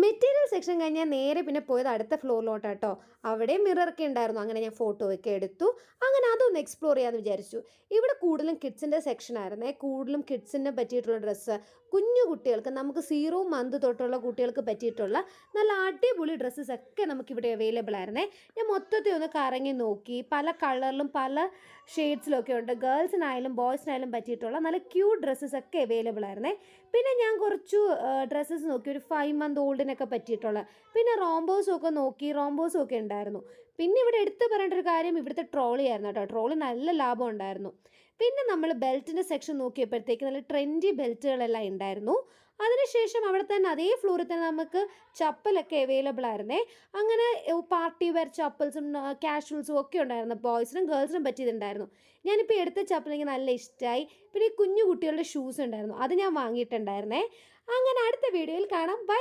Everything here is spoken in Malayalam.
മെറ്റീരിയൽ സെക്ഷൻ കഴിഞ്ഞാൽ നേരെ പിന്നെ പോയത് അടുത്ത ഫ്ലോറിലോട്ടാട്ടോ. അവിടെ മിററൊക്കെ ഉണ്ടായിരുന്നു. അങ്ങനെ ഞാൻ ഫോട്ടോ ഒക്കെ എടുത്തു. അങ്ങനെ അതൊന്ന് എക്സ്പ്ലോർ ചെയ്യാമെന്ന് വിചാരിച്ചു. ഇവിടെ കൂടുതലും കിഡ്സിൻ്റെ സെക്ഷൻ ആയിരുന്നേ. കൂടുതലും കിഡ്സിനെ പറ്റിയിട്ടുള്ള ഡ്രസ്സ്, കുഞ്ഞു കുട്ടികൾക്ക്, നമുക്ക് 0 മന്ത് തൊട്ടുള്ള കുട്ടികൾക്ക് പറ്റിയിട്ടുള്ള നല്ല അടിപൊളി ഡ്രസ്സസ് ഒക്കെ നമുക്കിവിടെ അവൈലബിൾ ആയിരുന്നേ. ഞാൻ മൊത്തത്തിൽ ഒന്ന് കറങ്ങി നോക്കി. പല കളറിലും പല ഷെയ്ഡ്സിലൊക്കെ ഉണ്ട്. ഗേൾസിനായാലും ബോയ്സിനായാലും പറ്റിയിട്ടുള്ള നല്ല ക്യൂട്ട് ഡ്രസ്സസ് ഒക്കെ അവൈലബിൾ ആയിരുന്നേ. പിന്നെ ഞാൻ കുറച്ചു ഡ്രസ്സസ് നോക്കി, ഒരു 5 മന്ത് ഓൾഡിനൊക്കെ പറ്റിയിട്ടുള്ള. പിന്നെ റോംബോസും ഒക്കെ നോക്കി, റോംബോസും ഒക്കെ ഉണ്ടായിരുന്നു. പിന്നെ ഇവിടെ എടുത്ത് പറയേണ്ട ഒരു കാര്യം ഇവിടുത്തെ ട്രോളി ആയിരുന്നു കേട്ടോ. ട്രോളി നല്ല ലാഭം ഉണ്ടായിരുന്നു. പിന്നെ നമ്മൾ ബെൽറ്റിൻ്റെ സെക്ഷൻ നോക്കിയപ്പോഴത്തേക്ക് നല്ല ട്രെൻഡി ബെൽറ്റുകളെല്ലാം ഉണ്ടായിരുന്നു. അതിനുശേഷം അവിടെ തന്നെ അതേ ഫ്ലോറിൽ തന്നെ നമുക്ക് ചപ്പലൊക്കെ അവൈലബിൾ ആയിരുന്നേ. അങ്ങനെ പാർട്ടി വെയർ ചപ്പൽസും കാഷ്വൽസും ഒക്കെ ഉണ്ടായിരുന്നു. ബോയ്സിനും ഗേൾസിനും പറ്റിയതുണ്ടായിരുന്നു. ഞാനിപ്പോൾ എടുത്ത ചപ്പൽ എനിക്ക് നല്ല ഇഷ്ടമായി. പിന്നെ ഈ കുഞ്ഞു കുട്ടികളുടെ ഷൂസ് ഉണ്ടായിരുന്നു, അത് ഞാൻ വാങ്ങിയിട്ടുണ്ടായിരുന്നേ. അങ്ങനെ അടുത്ത വീഡിയോയിൽ കാണാം. ബൈ.